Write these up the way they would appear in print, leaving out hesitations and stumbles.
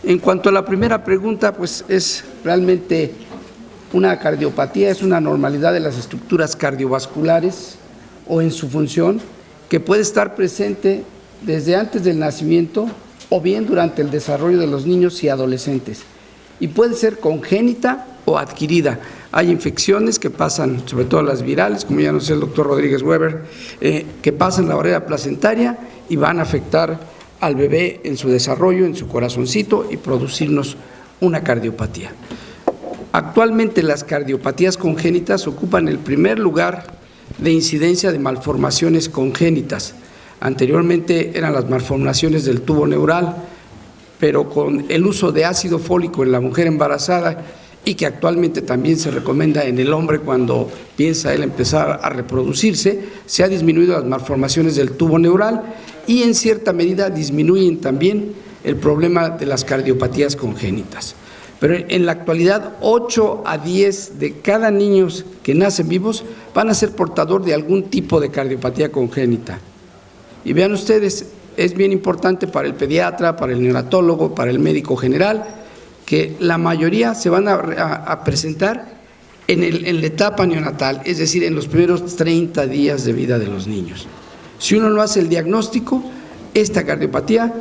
En cuanto a la primera pregunta, pues es realmente una cardiopatía, es una anormalidad de las estructuras cardiovasculares o en su función, que puede estar presente desde antes del nacimiento o bien durante el desarrollo de los niños y adolescentes. Y puede ser congénita o adquirida. Hay infecciones que pasan, sobre todo las virales, como ya nos dice el doctor Rodríguez Weber, que pasan la barrera placentaria y van a afectar al bebé en su desarrollo, en su corazoncito y producirnos una cardiopatía. Actualmente las cardiopatías congénitas ocupan el primer lugar de incidencia de malformaciones congénitas. Anteriormente eran las malformaciones del tubo neural, pero con el uso de ácido fólico en la mujer embarazada y que actualmente también se recomienda en el hombre cuando piensa él empezar a reproducirse, se ha disminuido las malformaciones del tubo neural y en cierta medida disminuyen también el problema de las cardiopatías congénitas. Pero en la actualidad 8 a 10 de cada niño que nacen vivos van a ser portador de algún tipo de cardiopatía congénita. Y vean ustedes, es bien importante para el pediatra, para el neonatólogo, para el médico general, que la mayoría se van a presentar en la etapa neonatal, es decir, en los primeros 30 días de vida de los niños. Si uno no hace el diagnóstico, esta cardiopatía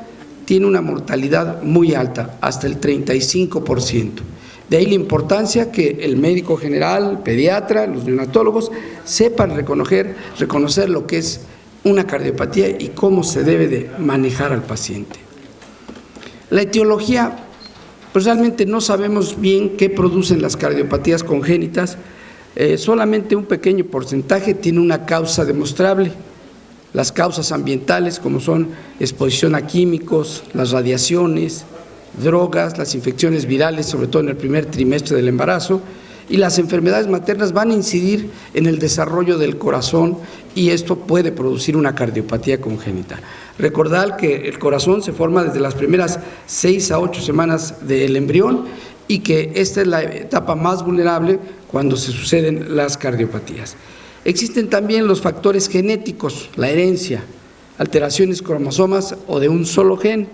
tiene una mortalidad muy alta, hasta el 35%. De ahí la importancia que el médico general, el pediatra, los neonatólogos sepan reconocer lo que es una cardiopatía y cómo se debe de manejar al paciente. La etiología, pues realmente no sabemos bien qué producen las cardiopatías congénitas, solamente un pequeño porcentaje tiene una causa demostrable. Las causas ambientales, como son exposición a químicos, las radiaciones, drogas, las infecciones virales, sobre todo en el primer trimestre del embarazo, y las enfermedades maternas van a incidir en el desarrollo del corazón y esto puede producir una cardiopatía congénita. Recordar que el corazón se forma desde las primeras 6 a 8 semanas del embrión y que esta es la etapa más vulnerable cuando se suceden las cardiopatías. Existen también los factores genéticos, la herencia, alteraciones cromosomas o de un solo gen.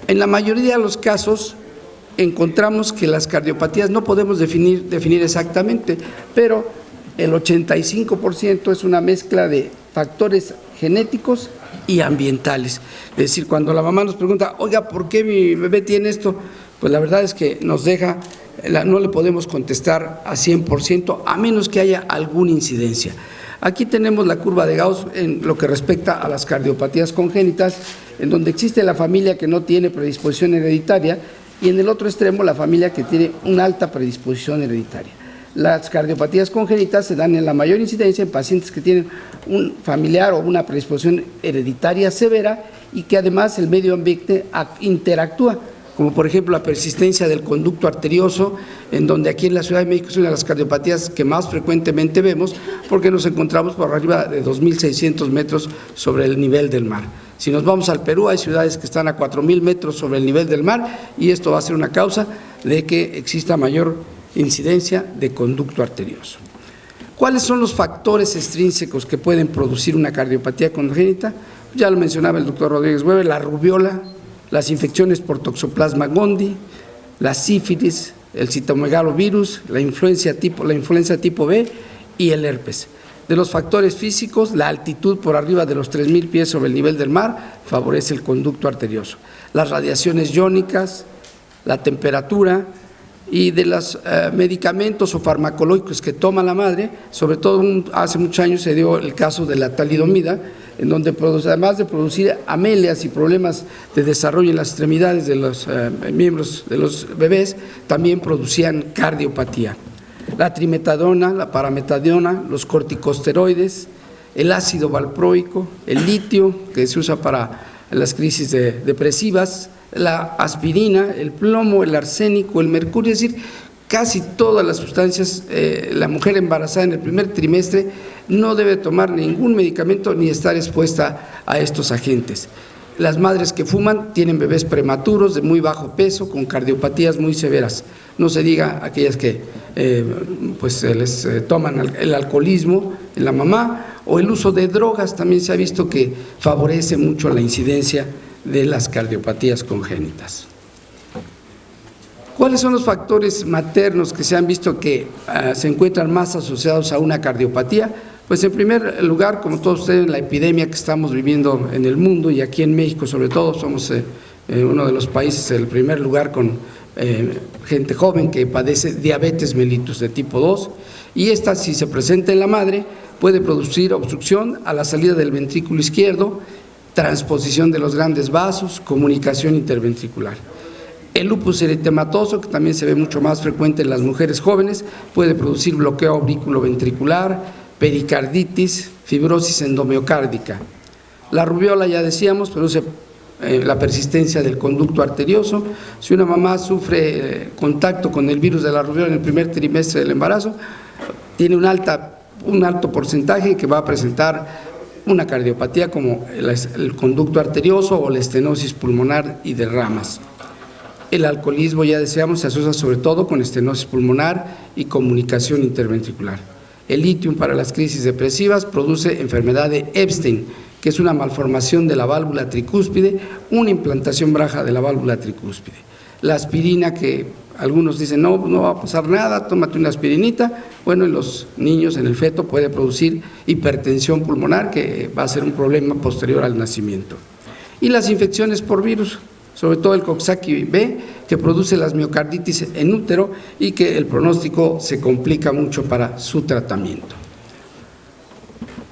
En la mayoría de los casos encontramos que las cardiopatías no podemos definir exactamente, pero el 85% es una mezcla de factores genéticos y ambientales. Es decir, cuando la mamá nos pregunta, oiga, ¿por qué mi bebé tiene esto? Pues la verdad es que no le podemos contestar a 100%, a menos que haya alguna incidencia. Aquí tenemos la curva de Gauss en lo que respecta a las cardiopatías congénitas, en donde existe la familia que no tiene predisposición hereditaria y en el otro extremo la familia que tiene una alta predisposición hereditaria. Las cardiopatías congénitas se dan en la mayor incidencia en pacientes que tienen un familiar o una predisposición hereditaria severa y que además el medio ambiente interactúa, como por ejemplo la persistencia del conducto arterioso, en donde aquí en la Ciudad de México es una de las cardiopatías que más frecuentemente vemos porque nos encontramos por arriba de 2.600 metros sobre el nivel del mar. Si nos vamos al Perú, hay ciudades que están a 4.000 metros sobre el nivel del mar y esto va a ser una causa de que exista mayor incidencia de conducto arterioso. ¿Cuáles son los factores extrínsecos que pueden producir una cardiopatía congénita? Ya lo mencionaba el doctor Rodríguez Weber, la rubiola, las infecciones por Toxoplasma gondii, la sífilis, el citomegalovirus, la influenza tipo B y el herpes. De los factores físicos, la altitud por arriba de los 3.000 pies sobre el nivel del mar favorece el conducto arterioso. Las radiaciones iónicas, la temperatura y de los medicamentos o farmacológicos que toma la madre, sobre todo hace muchos años se dio el caso de la talidomida, en donde además de producir amelias y problemas de desarrollo en las extremidades de los miembros de los bebés, también producían cardiopatía. La trimetadona, la parametadona, los corticosteroides, el ácido valproico, el litio, que se usa para las crisis depresivas, la aspirina, el plomo, el arsénico, el mercurio, es decir, casi todas las sustancias, la mujer embarazada en el primer trimestre no debe tomar ningún medicamento ni estar expuesta a estos agentes. Las madres que fuman tienen bebés prematuros de muy bajo peso con cardiopatías muy severas. No se diga aquellas que les toman el alcoholismo en la mamá o el uso de drogas, también se ha visto que favorece mucho la incidencia de las cardiopatías congénitas. ¿Cuáles son los factores maternos que se han visto que se encuentran más asociados a una cardiopatía? Pues en primer lugar, como todos ustedes, la epidemia que estamos viviendo en el mundo y aquí en México sobre todo, somos uno de los países, el primer lugar con gente joven que padece diabetes mellitus de tipo 2, y esta, si se presenta en la madre, puede producir obstrucción a la salida del ventrículo izquierdo, transposición de los grandes vasos, comunicación interventricular. El lupus eritematoso, que también se ve mucho más frecuente en las mujeres jóvenes, puede producir bloqueo auriculoventricular, pericarditis, fibrosis endomiocárdica. La rubiola, ya decíamos, produce la persistencia del conducto arterioso. Si una mamá sufre contacto con el virus de la rubiola en el primer trimestre del embarazo, tiene un alto porcentaje que va a presentar una cardiopatía como el conducto arterioso o la estenosis pulmonar y derramas. El alcoholismo, ya decíamos, se asocia sobre todo con estenosis pulmonar y comunicación interventricular. El litium para las crisis depresivas produce enfermedad de Epstein, que es una malformación de la válvula tricúspide, una implantación baja de la válvula tricúspide. La aspirina, que algunos dicen, no va a pasar nada, tómate una aspirinita. Bueno, en los niños, en el feto, puede producir hipertensión pulmonar, que va a ser un problema posterior al nacimiento. Y las infecciones por virus, sobre todo el Coxsackie-B, que produce las miocarditis en útero y que el pronóstico se complica mucho para su tratamiento.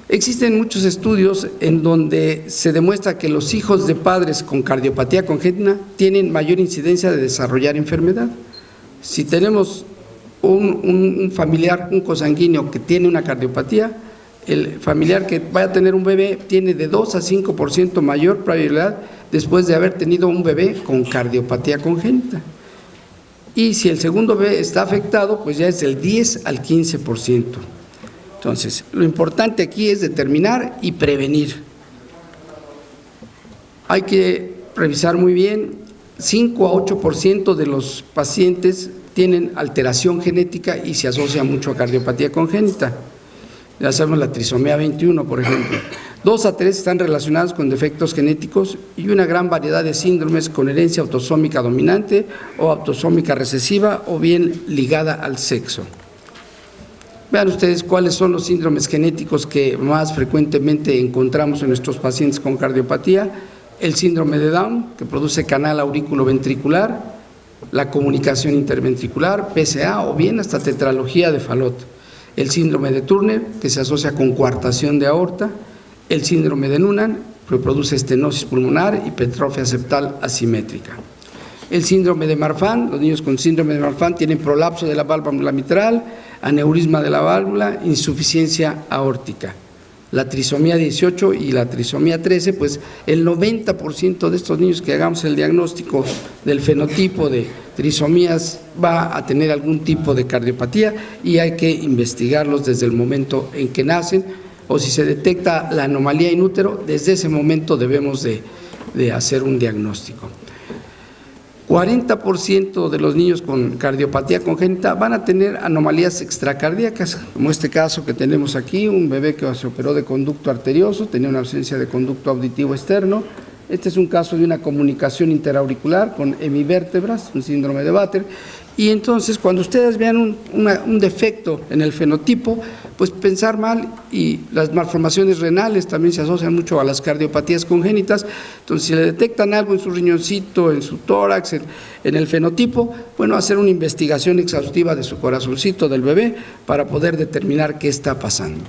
Existen muchos estudios en donde se demuestra que los hijos de padres con cardiopatía congénita tienen mayor incidencia de desarrollar enfermedad. Si tenemos un familiar, un consanguíneo que tiene una cardiopatía, el familiar que vaya a tener un bebé tiene de 2 a 5% mayor probabilidad después de haber tenido un bebé con cardiopatía congénita. Y si el segundo bebé está afectado, pues ya es del 10 al 15%. Entonces, lo importante aquí es determinar y prevenir. Hay que revisar muy bien, 5 a 8% de los pacientes tienen alteración genética y se asocia mucho a cardiopatía congénita. Ya sabemos la trisomía 21, por ejemplo. 2 a 3 están relacionados con defectos genéticos y una gran variedad de síndromes con herencia autosómica dominante o autosómica recesiva o bien ligada al sexo. Vean ustedes cuáles son los síndromes genéticos que más frecuentemente encontramos en nuestros pacientes con cardiopatía. El síndrome de Down, que produce canal auriculoventricular, la comunicación interventricular, PCA o bien hasta tetralogía de Fallot. El síndrome de Turner, que se asocia con coartación de aorta. El síndrome de Noonan, que produce estenosis pulmonar, hipertrofia septal asimétrica. El síndrome de Marfan, los niños con síndrome de Marfan tienen prolapso de la válvula mitral, aneurisma de la válvula, insuficiencia aórtica. La trisomía 18 y la trisomía 13, pues el 90% de estos niños que hagamos el diagnóstico del fenotipo de trisomías va a tener algún tipo de cardiopatía y hay que investigarlos desde el momento en que nacen, o si se detecta la anomalía in útero, desde ese momento debemos de hacer un diagnóstico. 40% de los niños con cardiopatía congénita van a tener anomalías extracardíacas, como este caso que tenemos aquí, un bebé que se operó de conducto arterioso, tenía una ausencia de conducto auditivo externo. Este es un caso de una comunicación interauricular con hemivértebras, un síndrome de Batten. Y entonces, cuando ustedes vean un defecto en el fenotipo, pues pensar mal, y las malformaciones renales también se asocian mucho a las cardiopatías congénitas. Entonces, si le detectan algo en su riñoncito, en su tórax, en el fenotipo, bueno, hacer una investigación exhaustiva de su corazoncito del bebé para poder determinar qué está pasando.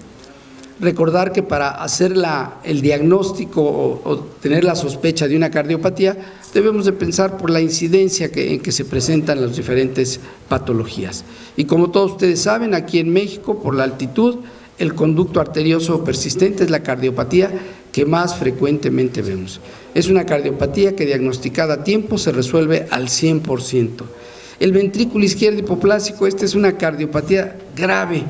Recordar que para hacer el diagnóstico o tener la sospecha de una cardiopatía, debemos de pensar por la incidencia en que se presentan las diferentes patologías. Y como todos ustedes saben, aquí en México, por la altitud, el conducto arterioso persistente es la cardiopatía que más frecuentemente vemos. Es una cardiopatía que diagnosticada a tiempo se resuelve al 100%. El ventrículo izquierdo hipoplásico, esta es una cardiopatía grave,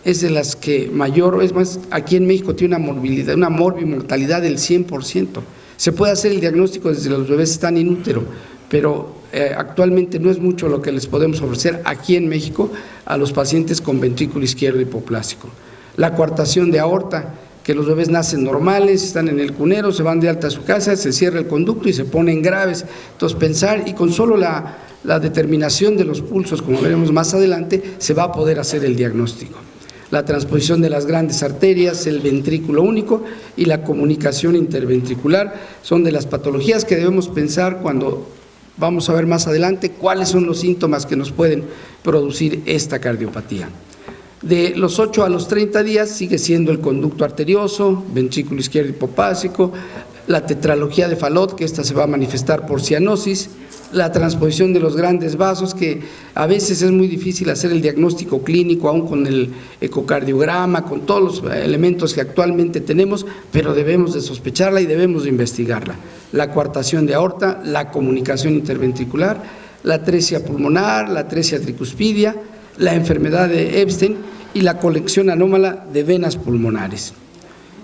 es de las que mayor, es más, aquí en México tiene una morbimortalidad del 100%. Se puede hacer el diagnóstico desde los bebés están in útero, pero actualmente no es mucho lo que les podemos ofrecer aquí en México a los pacientes con ventrículo izquierdo hipoplásico. La coartación de aorta, que los bebés nacen normales, están en el cunero, se van de alta a su casa, se cierra el conducto y se ponen graves. Entonces pensar, y con solo la la determinación de los pulsos, como veremos más adelante, se va a poder hacer el diagnóstico. La transposición de las grandes arterias, el ventrículo único y la comunicación interventricular son de las patologías que debemos pensar cuando vamos a ver más adelante cuáles son los síntomas que nos pueden producir esta cardiopatía. De los 8 a los 30 días sigue siendo el conducto arterioso, ventrículo izquierdo hipopásico, la tetralogía de Fallot, que esta se va a manifestar por cianosis, la transposición de los grandes vasos, que a veces es muy difícil hacer el diagnóstico clínico, aún con el ecocardiograma, con todos los elementos que actualmente tenemos, pero debemos de sospecharla y debemos de investigarla. La coartación de aorta, la comunicación interventricular, la atresia pulmonar, la atresia tricuspidia, la enfermedad de Epstein y la colección anómala de venas pulmonares.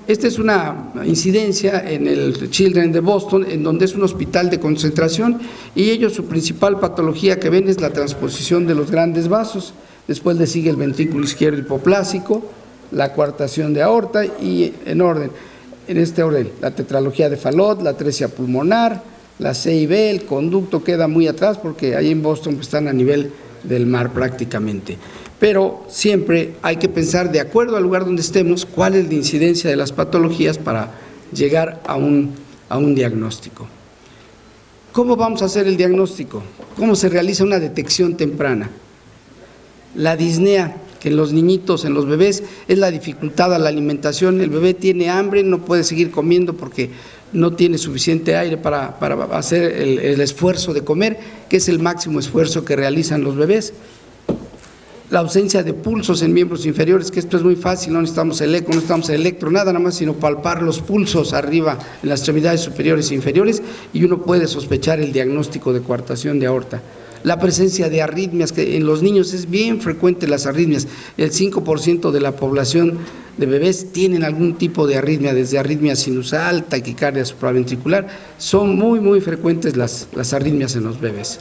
Esta es una incidencia en el Children de Boston, en donde es un hospital de concentración, y ellos su principal patología que ven es la transposición de los grandes vasos. Después le sigue el ventrículo izquierdo hipoplásico, la coartación de aorta y en este orden, la tetralogía de Fallot, la atresia pulmonar, la CIB, el conducto queda muy atrás porque ahí en Boston están a nivel del mar prácticamente. Pero siempre hay que pensar, de acuerdo al lugar donde estemos, cuál es la incidencia de las patologías para llegar a un diagnóstico. ¿Cómo vamos a hacer el diagnóstico? ¿Cómo se realiza una detección temprana? La disnea, que en los niñitos, en los bebés, es la dificultad a la alimentación. El bebé tiene hambre, no puede seguir comiendo porque no tiene suficiente aire para hacer el esfuerzo de comer, que es el máximo esfuerzo que realizan los bebés. La ausencia de pulsos en miembros inferiores, que esto es muy fácil, no necesitamos el eco, no necesitamos el electro, nada más, sino palpar los pulsos arriba en las extremidades superiores e inferiores y uno puede sospechar el diagnóstico de coartación de aorta. La presencia de arritmias, que en los niños es bien frecuente las arritmias, el 5% de la población de bebés tienen algún tipo de arritmia, desde arritmia sinusal, taquicardia supraventricular, son muy frecuentes las arritmias en los bebés.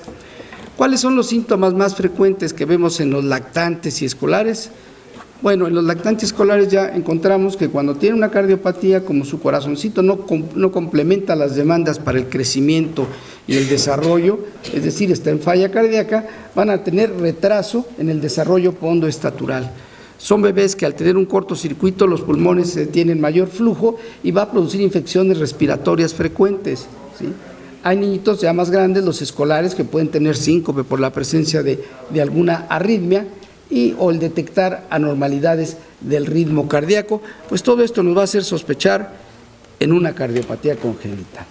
¿Cuáles son los síntomas más frecuentes que vemos en los lactantes y escolares? Bueno, en los lactantes escolares ya encontramos que cuando tienen una cardiopatía, como su corazoncito no complementa las demandas para el crecimiento y el desarrollo, es decir, está en falla cardíaca, van a tener retraso en el desarrollo pondoestatural. Son bebés que al tener un cortocircuito los pulmones tienen mayor flujo y va a producir infecciones respiratorias frecuentes, ¿sí? Hay niñitos ya más grandes, los escolares, que pueden tener síncope por la presencia de alguna arritmia o el detectar anormalidades del ritmo cardíaco, pues todo esto nos va a hacer sospechar en una cardiopatía congénita.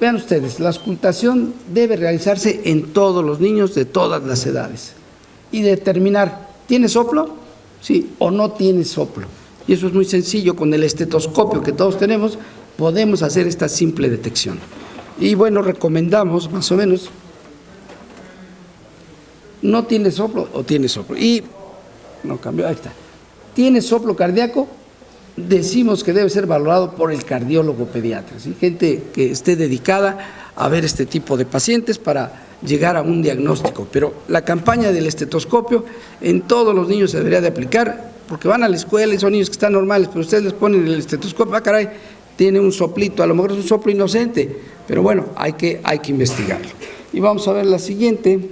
Vean ustedes, la auscultación debe realizarse en todos los niños de todas las edades y determinar, ¿tiene soplo? Sí, o no tiene soplo. Y eso es muy sencillo, con el estetoscopio que todos tenemos podemos hacer esta simple detección. Y bueno, recomendamos más o menos, no tiene soplo o tiene soplo. Y no cambió, ahí está. Tiene soplo cardíaco, decimos que debe ser valorado por el cardiólogo pediatra, ¿sí? Gente que esté dedicada a ver este tipo de pacientes para llegar a un diagnóstico. Pero la campaña del estetoscopio en todos los niños se debería de aplicar, porque van a la escuela y son niños que están normales, pero ustedes les ponen el estetoscopio, caray, tiene un soplito, a lo mejor es un soplo inocente, pero bueno, hay que investigarlo. Y vamos a ver la siguiente.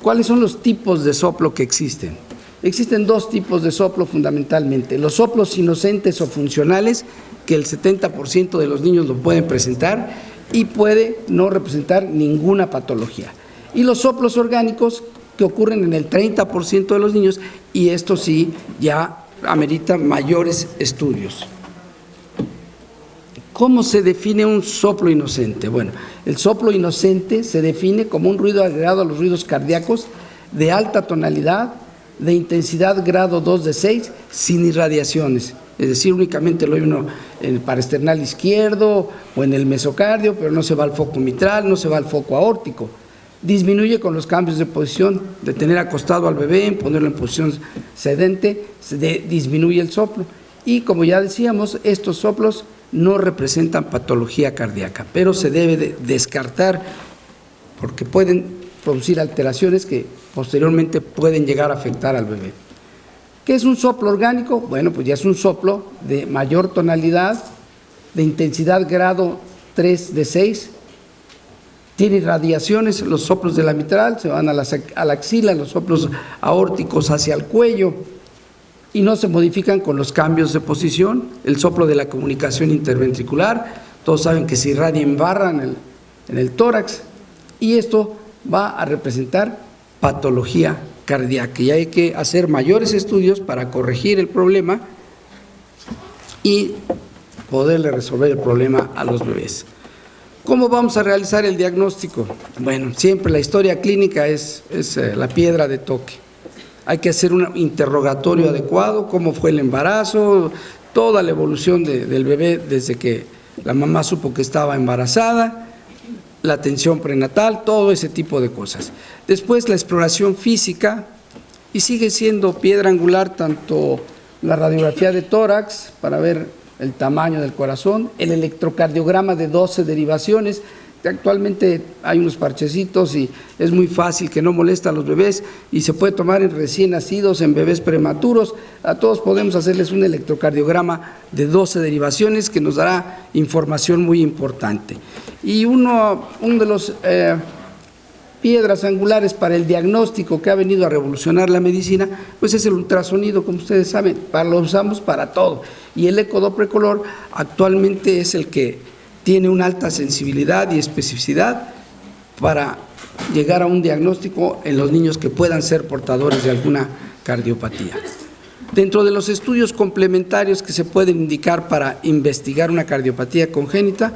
¿Cuáles son los tipos de soplo que existen? Existen dos tipos de soplo fundamentalmente: los soplos inocentes o funcionales, que el 70% de los niños lo pueden presentar y puede no representar ninguna patología. Y los soplos orgánicos, que ocurren en el 30% de los niños, y esto sí ya amerita mayores estudios. ¿Cómo se define un soplo inocente? Bueno, el soplo inocente se define como un ruido agregado a los ruidos cardíacos de alta tonalidad, de intensidad grado 2 de 6, sin irradiaciones. Es decir, únicamente lo hay uno en el parasternal izquierdo o en el mesocardio, pero no se va al foco mitral, no se va al foco aórtico. Disminuye con los cambios de posición, de tener acostado al bebé, en ponerlo en posición sedente, disminuye el soplo. Y como ya decíamos, estos soplos no representan patología cardíaca, pero se debe de descartar porque pueden producir alteraciones que posteriormente pueden llegar a afectar al bebé. ¿Qué es un soplo orgánico? Bueno, pues ya es un soplo de mayor tonalidad, de intensidad grado 3 de 6, Tiene irradiaciones, los soplos de la mitral se van a la axila, los soplos aórticos hacia el cuello, y no se modifican con los cambios de posición. El soplo de la comunicación interventricular, todos saben que se irradia en barra en el tórax, y esto va a representar patología cardíaca, y hay que hacer mayores estudios para corregir el problema y poderle resolver el problema a los bebés. ¿Cómo vamos a realizar el diagnóstico? Bueno, siempre la historia clínica es la piedra de toque. Hay que hacer un interrogatorio adecuado, cómo fue el embarazo, toda la evolución del bebé desde que la mamá supo que estaba embarazada, la atención prenatal, todo ese tipo de cosas. Después la exploración física, y sigue siendo piedra angular tanto la radiografía de tórax para ver el tamaño del corazón, el electrocardiograma de 12 derivaciones. Actualmente hay unos parchecitos y es muy fácil, que no molesta a los bebés, y se puede tomar en recién nacidos, en bebés prematuros. A todos podemos hacerles un electrocardiograma de 12 derivaciones que nos dará información muy importante. Y uno de los piedras angulares para el diagnóstico que ha venido a revolucionar la medicina, pues es el ultrasonido, como ustedes saben, lo usamos para todo. Y el ecodoppler actualmente es el que tiene una alta sensibilidad y especificidad para llegar a un diagnóstico en los niños que puedan ser portadores de alguna cardiopatía. Dentro de los estudios complementarios que se pueden indicar para investigar una cardiopatía congénita,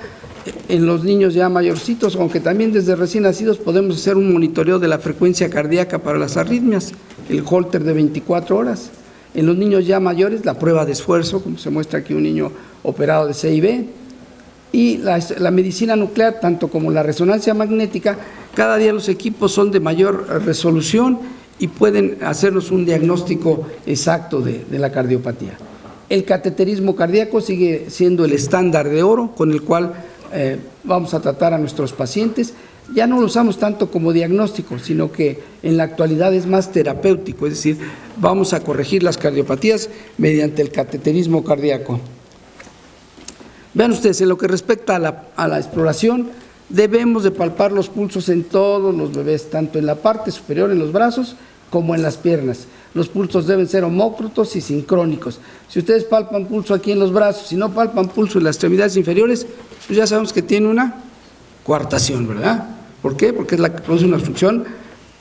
en los niños ya mayorcitos, aunque también desde recién nacidos, podemos hacer un monitoreo de la frecuencia cardíaca para las arritmias, el Holter de 24 horas. En los niños ya mayores, la prueba de esfuerzo, como se muestra aquí un niño operado de CIB, y la medicina nuclear, tanto como la resonancia magnética. Cada día los equipos son de mayor resolución y pueden hacernos un diagnóstico exacto de la cardiopatía. El cateterismo cardíaco sigue siendo el estándar de oro con el cual vamos a tratar a nuestros pacientes. Ya no lo usamos tanto como diagnóstico, sino que en la actualidad es más terapéutico, es decir, vamos a corregir las cardiopatías mediante el cateterismo cardíaco. Vean ustedes, en lo que respecta a la exploración, debemos de palpar los pulsos en todos los bebés, tanto en la parte superior, en los brazos, como en las piernas. Los pulsos deben ser homócrotos y sincrónicos. Si ustedes palpan pulso aquí en los brazos, si no palpan pulso en las extremidades inferiores, pues ya sabemos que tiene una coartación, ¿verdad? ¿Por qué? Porque es la que produce una obstrucción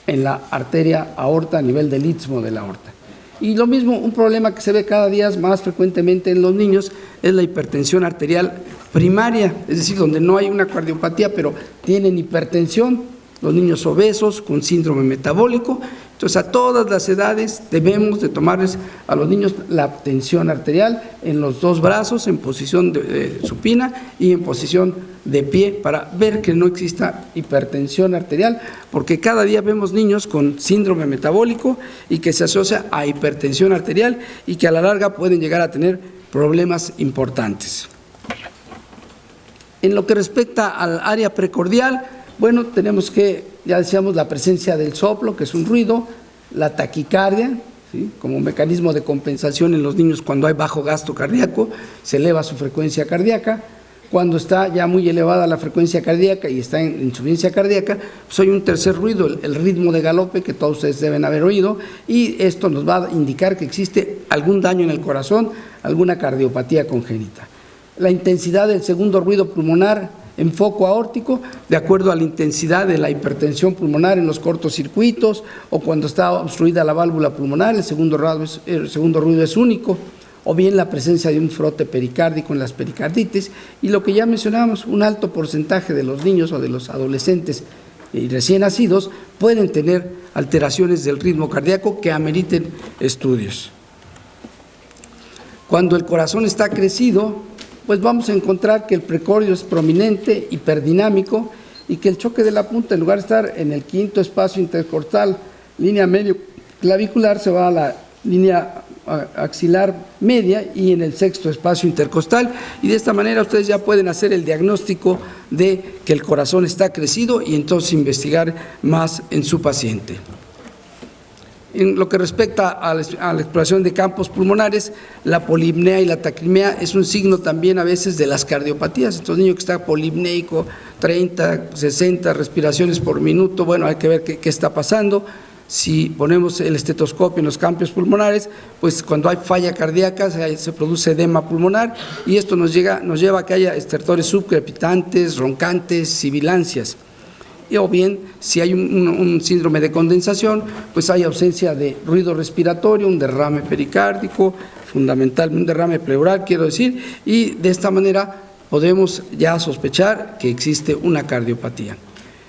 en la arteria aorta a nivel del istmo de la aorta. Y lo mismo, un problema que se ve cada día más frecuentemente en los niños es la hipertensión arterial primaria, es decir, donde no hay una cardiopatía, pero tienen hipertensión, los niños obesos con síndrome metabólico. Entonces, a todas las edades debemos de tomarles a los niños la tensión arterial en los dos brazos, en posición de supina y en posición de pie, para ver que no exista hipertensión arterial, porque cada día vemos niños con síndrome metabólico y que se asocia a hipertensión arterial y que a la larga pueden llegar a tener problemas importantes. En lo que respecta al área precordial, bueno, tenemos que, ya decíamos, la presencia del soplo, que es un ruido, la taquicardia, ¿sí?, como mecanismo de compensación en los niños cuando hay bajo gasto cardíaco, se eleva su frecuencia cardíaca. Cuando está ya muy elevada la frecuencia cardíaca y está en insuficiencia cardíaca, pues hay un tercer ruido, el ritmo de galope, que todos ustedes deben haber oído, y esto nos va a indicar que existe algún daño en el corazón, alguna cardiopatía congénita. La intensidad del segundo ruido pulmonar en foco aórtico, de acuerdo a la intensidad de la hipertensión pulmonar en los cortocircuitos o cuando está obstruida la válvula pulmonar, el segundo ruido es único, o bien la presencia de un frote pericárdico en las pericarditis, y lo que ya mencionábamos, un alto porcentaje de los niños o de los adolescentes y recién nacidos pueden tener alteraciones del ritmo cardíaco que ameriten estudios. Cuando el corazón está crecido, pues vamos a encontrar que el precordio es prominente, hiperdinámico, y que el choque de la punta, en lugar de estar en el quinto espacio intercostal, línea medio clavicular, se va a la línea axilar media y en el sexto espacio intercostal, y de esta manera ustedes ya pueden hacer el diagnóstico de que el corazón está crecido y entonces investigar más en su paciente. En lo que respecta a la exploración de campos pulmonares, la polipnea y la taquipnea es un signo también a veces de las cardiopatías. Entonces, niño que está polipneico, 30, 60 respiraciones por minuto, bueno, hay que ver qué está pasando. Si ponemos el estetoscopio en los campos pulmonares, pues cuando hay falla cardíaca se produce edema pulmonar y esto nos lleva a que haya estertores subcrepitantes, roncantes, sibilancias. O bien, si hay un síndrome de condensación, pues hay ausencia de ruido respiratorio, un derrame pericárdico, fundamentalmente un derrame pleural, quiero decir, y de esta manera podemos ya sospechar que existe una cardiopatía.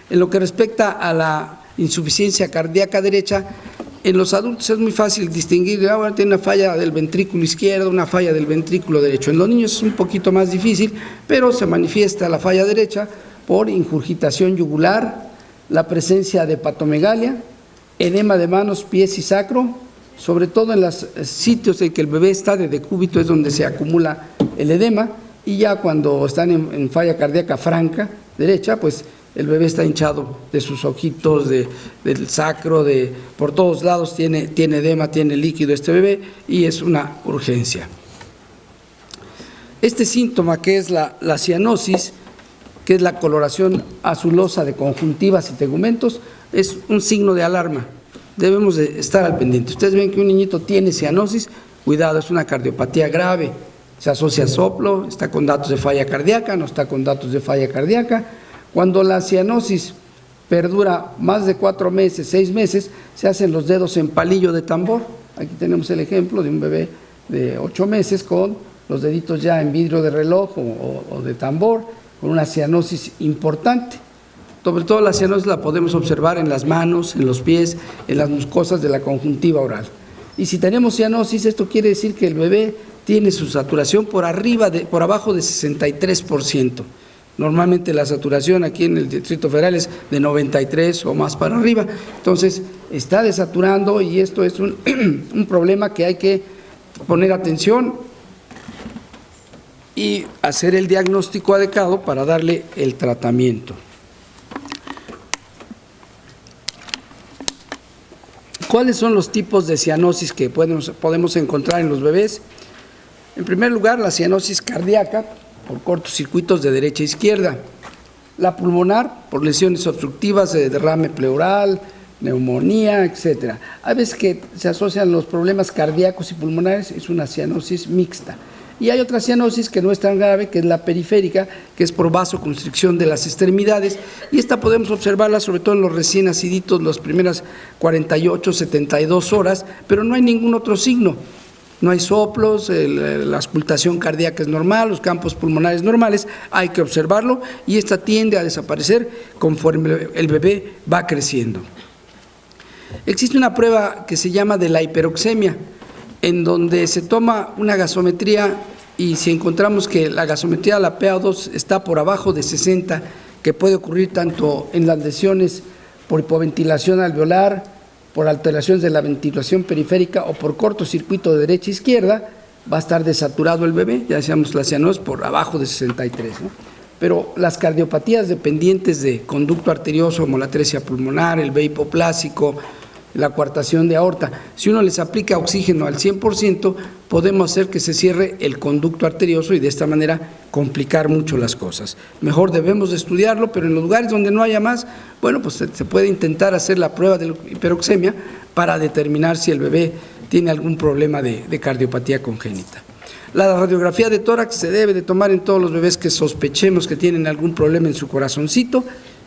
En lo que respecta a la insuficiencia cardíaca derecha, en los adultos es muy fácil distinguir, tiene una falla del ventrículo izquierdo, una falla del ventrículo derecho. En los niños es un poquito más difícil, pero se manifiesta la falla derecha por ingurgitación yugular, la presencia de hepatomegalia, edema de manos, pies y sacro, sobre todo en los sitios en que el bebé está de decúbito es donde se acumula el edema, y ya cuando están en falla cardíaca franca derecha, pues el bebé está hinchado de sus ojitos, del sacro, por todos lados tiene edema, tiene líquido este bebé y es una urgencia. Este síntoma que es la cianosis, que es la coloración azulosa de conjuntivas y tegumentos, es un signo de alarma. Debemos de estar al pendiente. Ustedes ven que un niñito tiene cianosis, cuidado, es una cardiopatía grave, se asocia a soplo, está con datos de falla cardíaca, no está con datos de falla cardíaca. Cuando la cianosis perdura más de 4 meses, 6 meses, se hacen los dedos en palillo de tambor. Aquí tenemos el ejemplo de un bebé de 8 meses con los deditos ya en vidrio de reloj o de tambor, con una cianosis importante. Sobre todo la cianosis la podemos observar en las manos, en los pies, en las mucosas de la conjuntiva oral. Y si tenemos cianosis, esto quiere decir que el bebé tiene su saturación por abajo de 63%. Normalmente la saturación aquí en el Distrito Federal es de 93 o más para arriba. Entonces, está desaturando y esto es un problema que hay que poner atención y hacer el diagnóstico adecuado para darle el tratamiento. ¿Cuáles son los tipos de cianosis que podemos encontrar en los bebés? En primer lugar, la cianosis cardíaca por cortocircuitos de derecha a izquierda, la pulmonar por lesiones obstructivas de derrame pleural, neumonía, etcétera. A veces que se asocian los problemas cardíacos y pulmonares, es una cianosis mixta. Y hay otra cianosis que no es tan grave, que es la periférica, que es por vasoconstricción de las extremidades, y esta podemos observarla sobre todo en los recién naciditos, las primeras 48, 72 horas, pero no hay ningún otro signo. No hay soplos, la auscultación cardíaca es normal, los campos pulmonares normales, hay que observarlo y esta tiende a desaparecer conforme el bebé va creciendo. Existe una prueba que se llama de la hiperoxemia, en donde se toma una gasometría y si encontramos que la gasometría de la PaO2 está por abajo de 60, que puede ocurrir tanto en las lesiones por hipoventilación alveolar, por alteraciones de la ventilación periférica o por cortocircuito de derecha a izquierda, va a estar desaturado el bebé, ya decíamos la cianosis por abajo de 63, ¿no? Pero las cardiopatías dependientes de conducto arterioso, como la atresia pulmonar, el VEI hipoplásico, la coartación de aorta, si uno les aplica oxígeno al 100%, podemos hacer que se cierre el conducto arterioso y de esta manera complicar mucho las cosas. Mejor debemos de estudiarlo, pero en los lugares donde no haya más, bueno, pues se puede intentar hacer la prueba de hiperoxemia para determinar si el bebé tiene algún problema de cardiopatía congénita. La radiografía de tórax se debe de tomar en todos los bebés que sospechemos que tienen algún problema en su corazoncito,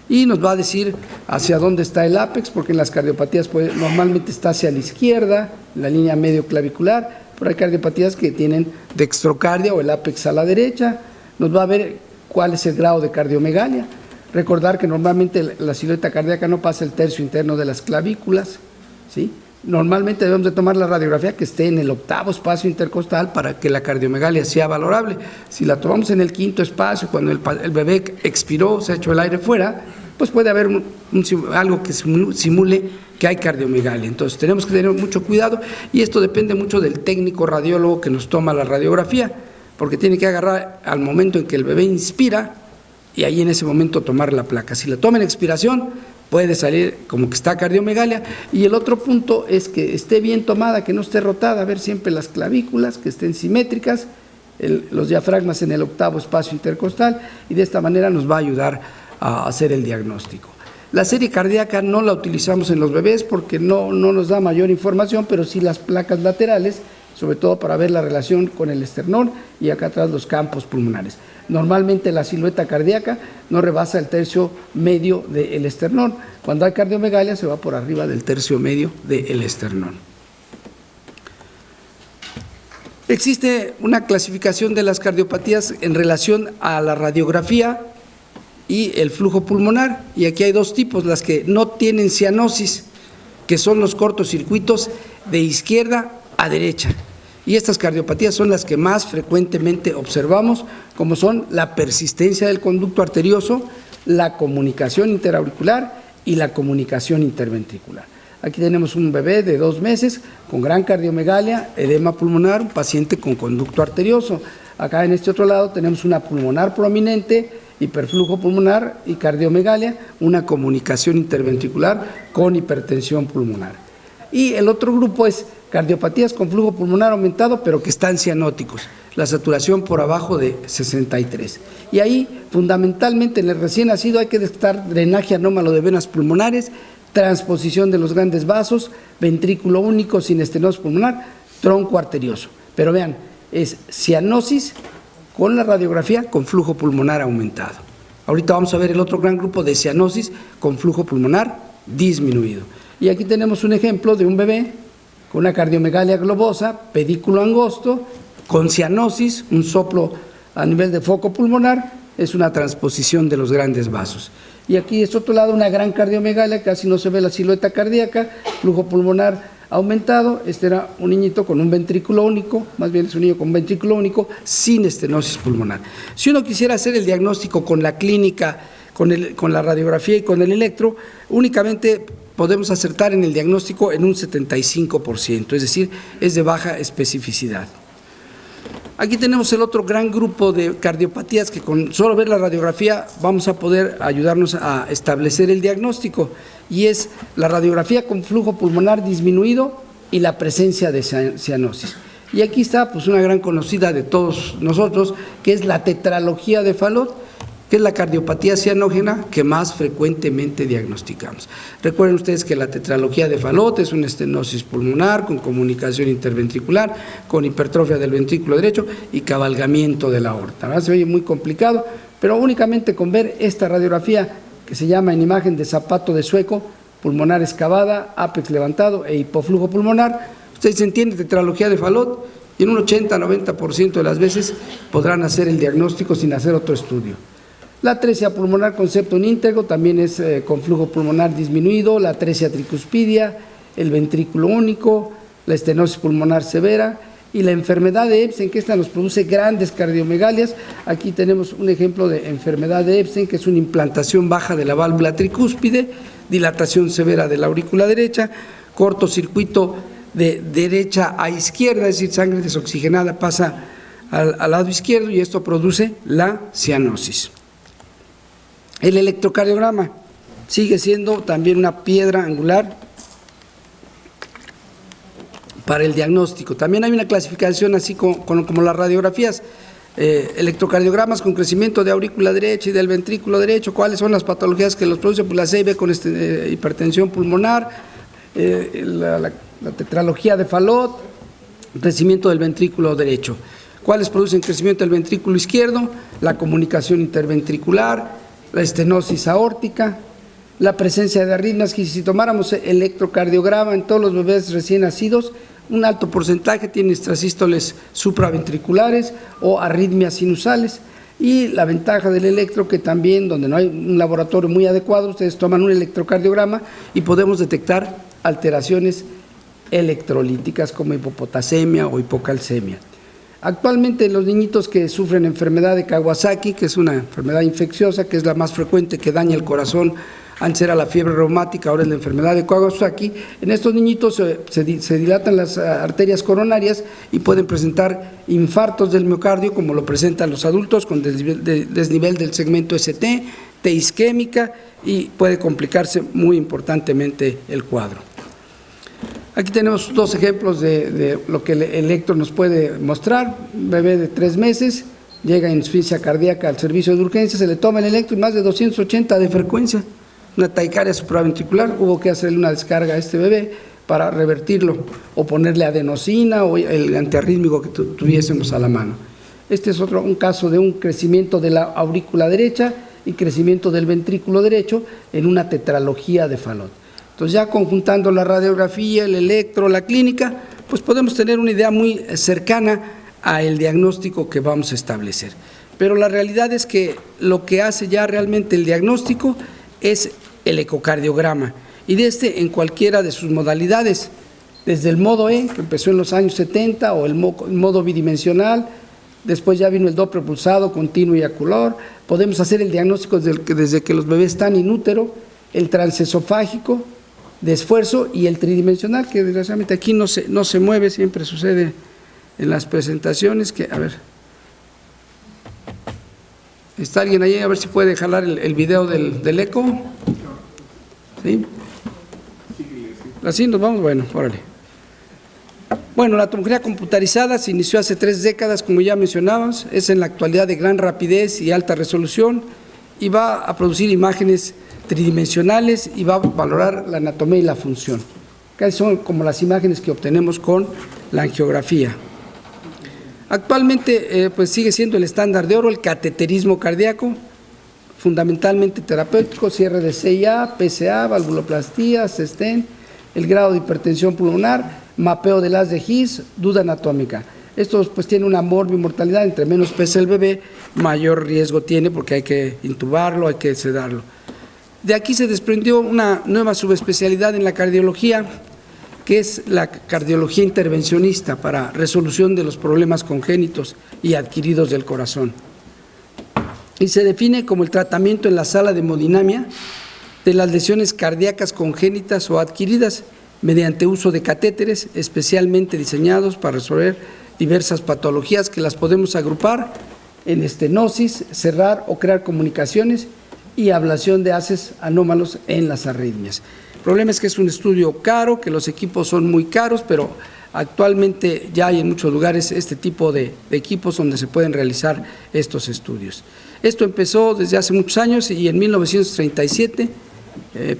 y nos va a decir hacia dónde está el ápex, porque en las cardiopatías normalmente está hacia la izquierda, en la línea medio clavicular, pero hay cardiopatías que tienen dextrocardia o el ápex a la derecha. Nos va a ver cuál es el grado de cardiomegalia. Recordar que normalmente la silueta cardíaca no pasa el tercio interno de las clavículas, ¿sí? Normalmente debemos de tomar la radiografía que esté en el 8º espacio intercostal para que la cardiomegalia sea valorable. Si la tomamos en el 5º espacio, cuando el bebé expiró, se ha hecho el aire fuera, pues puede haber algo que simule que hay cardiomegalia. Entonces tenemos que tener mucho cuidado y esto depende mucho del técnico radiólogo que nos toma la radiografía, porque tiene que agarrar al momento en que el bebé inspira y ahí en ese momento tomar la placa. Si la toma en expiración, puede salir como que está cardiomegalia. Y el otro punto es que esté bien tomada, que no esté rotada, ver siempre las clavículas, que estén simétricas, los diafragmas en el octavo espacio intercostal, y de esta manera nos va a ayudar a hacer el diagnóstico. La serie cardíaca no la utilizamos en los bebés porque no nos da mayor información, pero sí las placas laterales, sobre todo para ver la relación con el esternón y acá atrás los campos pulmonares. Normalmente la silueta cardíaca no rebasa el tercio medio del esternón. Cuando hay cardiomegalia se va por arriba del tercio medio del esternón. Existe una clasificación de las cardiopatías en relación a la radiografía y el flujo pulmonar, y aquí hay dos tipos: las que no tienen cianosis, que son los cortocircuitos de izquierda a derecha, y estas cardiopatías son las que más frecuentemente observamos, como son la persistencia del conducto arterioso, la comunicación interauricular y la comunicación interventricular. Aquí tenemos un bebé de 2 meses con gran cardiomegalia, edema pulmonar, un paciente con conducto arterioso. Acá en este otro lado tenemos una pulmonar prominente, hiperflujo pulmonar y cardiomegalia, una comunicación interventricular con hipertensión pulmonar. Y el otro grupo es cardiopatías con flujo pulmonar aumentado, pero que están cianóticos, la saturación por abajo de 63. Y ahí, fundamentalmente, en el recién nacido hay que detectar drenaje anómalo de venas pulmonares, transposición de los grandes vasos, ventrículo único sin estenosis pulmonar, tronco arterioso. Pero vean, es cianosis con la radiografía con flujo pulmonar aumentado. Ahorita vamos a ver el otro gran grupo de cianosis con flujo pulmonar disminuido. Y aquí tenemos un ejemplo de un bebé con una cardiomegalia globosa, pedículo angosto, con cianosis, un soplo a nivel de foco pulmonar, es una transposición de los grandes vasos. Y aquí es otro lado, una gran cardiomegalia, casi no se ve la silueta cardíaca, flujo pulmonar aumentado. Este era un niñito con un ventrículo único, más bien es un niño con un ventrículo único sin estenosis pulmonar. Si uno quisiera hacer el diagnóstico con la clínica, con la radiografía y con el electro, únicamente podemos acertar en el diagnóstico en un 75%, es decir, es de baja especificidad. Aquí tenemos el otro gran grupo de cardiopatías que con solo ver la radiografía vamos a poder ayudarnos a establecer el diagnóstico, y es la radiografía con flujo pulmonar disminuido y la presencia de cianosis. Y aquí está pues una gran conocida de todos nosotros, que es la tetralogía de Fallot, que es la cardiopatía cianógena que más frecuentemente diagnosticamos. Recuerden ustedes que la tetralogía de Fallot es una estenosis pulmonar con comunicación interventricular, con hipertrofia del ventrículo derecho y cabalgamiento de la aorta. ¿Verdad? Se oye muy complicado, pero únicamente con ver esta radiografía que se llama en imagen de zapato de sueco, pulmonar excavada, ápex levantado e hipoflujo pulmonar, ustedes entienden tetralogía de Fallot y en un 80-90% de las veces podrán hacer el diagnóstico sin hacer otro estudio. La atresia pulmonar con septum íntegro también es con flujo pulmonar disminuido, la atresia tricuspidia, el ventrículo único, la estenosis pulmonar severa y la enfermedad de Ebsen, que esta nos produce grandes cardiomegalias. Aquí tenemos un ejemplo de enfermedad de Ebsen, que es una implantación baja de la válvula tricúspide, dilatación severa de la aurícula derecha, cortocircuito de derecha a izquierda, es decir, sangre desoxigenada pasa al lado izquierdo y esto produce la cianosis. El electrocardiograma sigue siendo también una piedra angular para el diagnóstico. También hay una clasificación así como las radiografías, electrocardiogramas con crecimiento de aurícula derecha y del ventrículo derecho. ¿Cuáles son las patologías que los producen? Pues la CIB con hipertensión pulmonar, la tetralogía de Fallot, crecimiento del ventrículo derecho. ¿Cuáles producen crecimiento del ventrículo izquierdo? La comunicación interventricular, la estenosis aórtica, la presencia de arritmias, que si tomáramos electrocardiograma en todos los bebés recién nacidos, un alto porcentaje tiene extrasístoles supraventriculares o arritmias sinusales. Y la ventaja del electro, que también donde no hay un laboratorio muy adecuado, ustedes toman un electrocardiograma y podemos detectar alteraciones electrolíticas como hipopotasemia o hipocalcemia. Actualmente los niñitos que sufren enfermedad de Kawasaki, que es una enfermedad infecciosa, que es la más frecuente, que daña el corazón, antes era la fiebre reumática, ahora es la enfermedad de Kawasaki, en estos niñitos se dilatan las arterias coronarias y pueden presentar infartos del miocardio, como lo presentan los adultos, con desnivel del segmento ST, T isquémica y puede complicarse muy importantemente el cuadro. Aquí tenemos dos ejemplos de lo que el electro nos puede mostrar. Un bebé de 3 meses llega en insuficiencia cardíaca al servicio de urgencia, se le toma el electro y más de 280 de frecuencia, una taquicardia supraventricular. Hubo que hacerle una descarga a este bebé para revertirlo o ponerle adenosina o el antiarrítmico que tuviésemos a la mano. Este es un caso de un crecimiento de la aurícula derecha y crecimiento del ventrículo derecho en una tetralogía de Fallot. Entonces, ya conjuntando la radiografía, el electro, la clínica, pues podemos tener una idea muy cercana al diagnóstico que vamos a establecer. Pero la realidad es que lo que hace ya realmente el diagnóstico es el ecocardiograma, y de en cualquiera de sus modalidades, desde el modo E, que empezó en los años 70, o el modo bidimensional, después ya vino el Doppler pulsado, continuo y acolor. Podemos hacer el diagnóstico desde que los bebés están in útero, el transesofágico, de esfuerzo, y el tridimensional, que desgraciadamente aquí no se mueve, siempre sucede en las presentaciones, que, a ver, ¿está alguien ahí? A ver si puede jalar el video del eco. ¿Sí? Así nos vamos, bueno, órale. Bueno, la tomografía computarizada se inició hace 3 décadas, como ya mencionábamos, es en la actualidad de gran rapidez y alta resolución, y va a producir imágenes tridimensionales y va a valorar la anatomía y la función. Casi son como las imágenes que obtenemos con la angiografía. Actualmente pues sigue siendo el estándar de oro el cateterismo cardíaco, fundamentalmente terapéutico, cierre de CIA, PCA, valvuloplastía, stent, el grado de hipertensión pulmonar, mapeo del haz de His, duda anatómica. Estos pues tienen una morbimortalidad, entre menos pesa el bebé, mayor riesgo tiene porque hay que intubarlo, hay que sedarlo. De aquí se desprendió una nueva subespecialidad en la cardiología, que es la cardiología intervencionista para resolución de los problemas congénitos y adquiridos del corazón. Y se define como el tratamiento en la sala de hemodinamia de las lesiones cardíacas congénitas o adquiridas mediante uso de catéteres especialmente diseñados para resolver diversas patologías que las podemos agrupar en estenosis, cerrar o crear comunicaciones y ablación de haces anómalos en las arritmias. El problema es que es un estudio caro, que los equipos son muy caros, pero actualmente ya hay en muchos lugares este tipo de equipos donde se pueden realizar estos estudios. Esto empezó desde hace muchos años y en 1937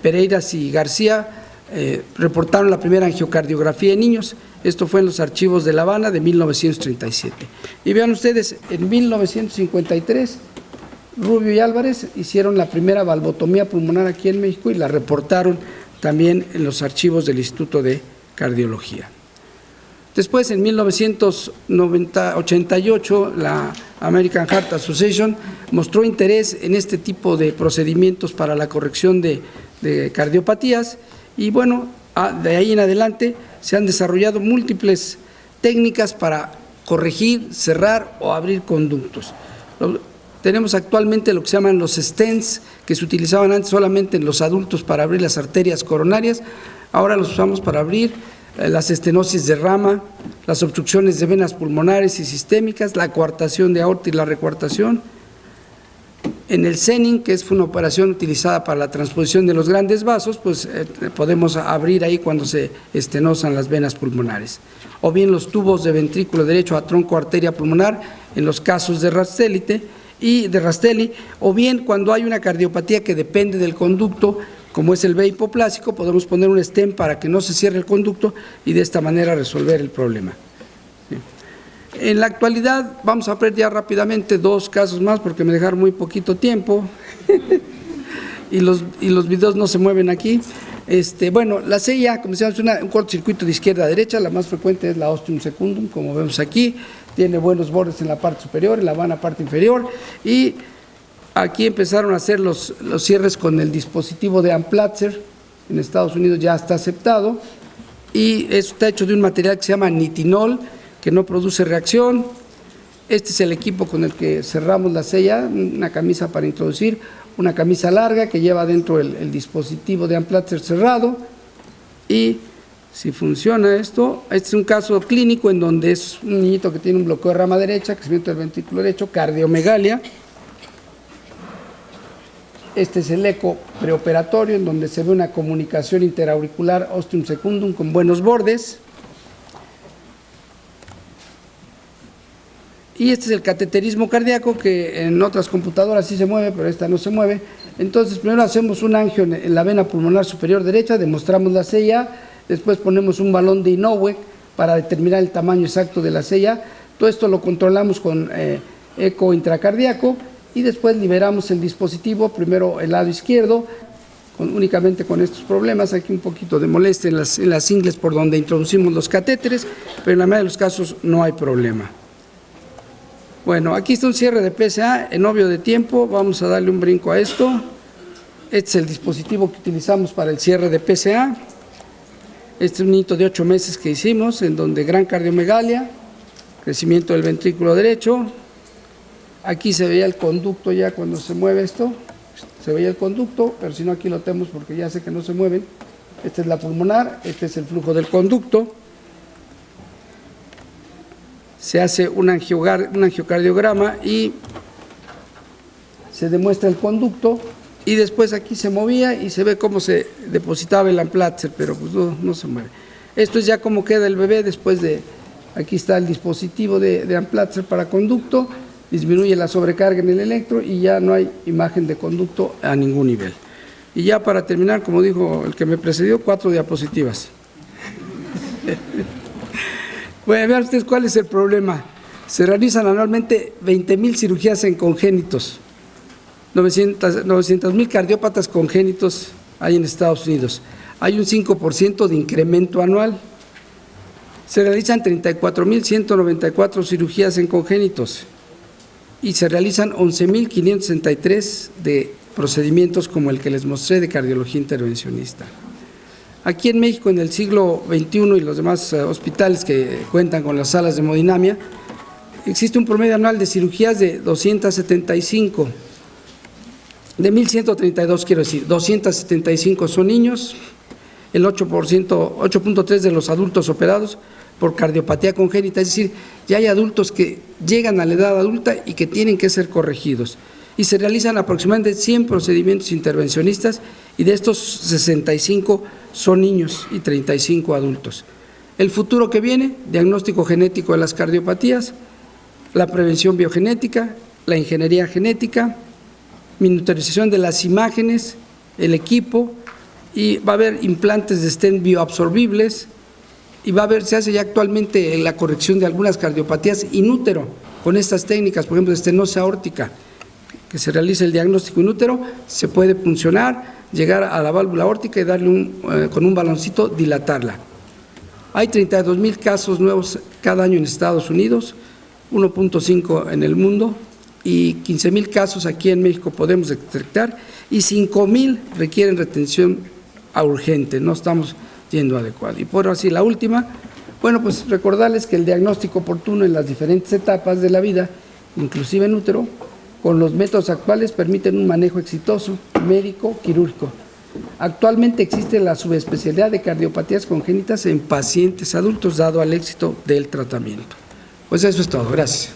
Pereiras y García reportaron la primera angiocardiografía en niños. Esto fue en los archivos de La Habana de 1937. Y vean ustedes, en 1953 Rubio y Álvarez hicieron la primera valvotomía pulmonar aquí en México y la reportaron también en los archivos del Instituto de Cardiología. Después, en 1988, la American Heart Association mostró interés en este tipo de procedimientos para la corrección de cardiopatías y bueno, de ahí en adelante se han desarrollado múltiples técnicas para corregir, cerrar o abrir conductos. Tenemos actualmente lo que se llaman los stents, que se utilizaban antes solamente en los adultos para abrir las arterias coronarias, ahora los usamos para abrir las estenosis de rama, las obstrucciones de venas pulmonares y sistémicas, la coartación de aorta y la recoartación. En el Zenning, que fue una operación utilizada para la transposición de los grandes vasos, pues podemos abrir ahí cuando se estenosan las venas pulmonares. O bien los tubos de ventrículo derecho a tronco arteria pulmonar en los casos de Rastelli, o bien cuando hay una cardiopatía que depende del conducto, como es el V hipoplásico, podemos poner un stent para que no se cierre el conducto y de esta manera resolver el problema. En la actualidad, vamos a ver ya rápidamente 2 casos más porque me dejaron muy poquito tiempo y los videos no se mueven aquí. Bueno, la CIA, como decíamos, es un cortocircuito de izquierda a derecha, la más frecuente es la ostium secundum, como vemos aquí, tiene buenos bordes en la parte superior, en la vana parte inferior, y aquí empezaron a hacer los cierres con el dispositivo de Amplatzer, en Estados Unidos ya está aceptado, y está hecho de un material que se llama nitinol, que no produce reacción. Este es el equipo con el que cerramos la sella, una camisa para introducir, una camisa larga que lleva dentro el dispositivo de Amplatzer cerrado, y si funciona esto, este es un caso clínico en donde es un niñito que tiene un bloqueo de rama derecha, crecimiento del ventrículo derecho, cardiomegalia. Este es el eco preoperatorio, en donde se ve una comunicación interauricular ostium secundum con buenos bordes. Y este es el cateterismo cardíaco, que en otras computadoras sí se mueve, pero esta no se mueve. Entonces, primero hacemos un angio en la vena pulmonar superior derecha, demostramos la CIA, después ponemos un balón de Inoue para determinar el tamaño exacto de la CIA. Todo esto lo controlamos con eco intracardíaco y después liberamos el dispositivo, primero el lado izquierdo, únicamente con estos problemas. Aquí un poquito de molestia en las ingles por donde introducimos los catéteres, pero en la mayoría de los casos no hay problema. Bueno, aquí está un cierre de PSA en obvio de tiempo. Vamos a darle un brinco a esto. Este es el dispositivo que utilizamos para el cierre de PSA. Este es un hito de 8 meses que hicimos, en donde gran cardiomegalia, crecimiento del ventrículo derecho. Aquí se veía el conducto ya cuando se mueve esto. Se veía el conducto, pero si no aquí lo tenemos porque ya sé que no se mueven. Esta es la pulmonar, este es el flujo del conducto. Se hace un angiocardiograma y se demuestra el conducto, y después aquí se movía y se ve cómo se depositaba el Amplatzer, pero pues no se mueve. Esto es ya cómo queda el bebé después de, aquí está el dispositivo de Amplatzer para conducto, disminuye la sobrecarga en el electro y ya no hay imagen de conducto a ningún nivel. Y ya para terminar, como dijo el que me precedió, 4 diapositivas. Bueno, vean ustedes cuál es el problema. Se realizan anualmente 20,000 cirugías en congénitos, 900,000 cardiópatas congénitos hay en Estados Unidos. Hay un 5% de incremento anual. Se realizan 34,194 cirugías en congénitos y se realizan 11,563 de procedimientos como el que les mostré de cardiología intervencionista. Aquí en México, en el siglo XXI y los demás hospitales que cuentan con las salas de hemodinamia, existe un promedio anual de cirugías de 275, de 1,132 quiero decir, 275 son niños, el 8.3 de los adultos operados por cardiopatía congénita, es decir, ya hay adultos que llegan a la edad adulta y que tienen que ser corregidos. Y se realizan aproximadamente 100 procedimientos intervencionistas y de estos 65 son niños y 35 adultos. El futuro que viene, diagnóstico genético de las cardiopatías, la prevención biogenética, la ingeniería genética, miniaturización de las imágenes, el equipo, y va a haber implantes de stent bioabsorbibles, y se hace ya actualmente la corrección de algunas cardiopatías in útero con estas técnicas, por ejemplo, de estenosis aórtica, que se realiza el diagnóstico in útero, se puede puncionar, llegar a la válvula aórtica y darle con un baloncito dilatarla. Hay 32,000 casos nuevos cada año en Estados Unidos, 1.5 en el mundo, y 15,000 casos aquí en México podemos detectar, y 5,000 requieren retención urgente, no estamos yendo adecuado. Y por así la última, bueno, pues recordarles que el diagnóstico oportuno en las diferentes etapas de la vida, inclusive en útero, con los métodos actuales permiten un manejo exitoso, médico, quirúrgico. Actualmente existe la subespecialidad de cardiopatías congénitas en pacientes adultos, dado al éxito del tratamiento. Pues eso es todo, gracias.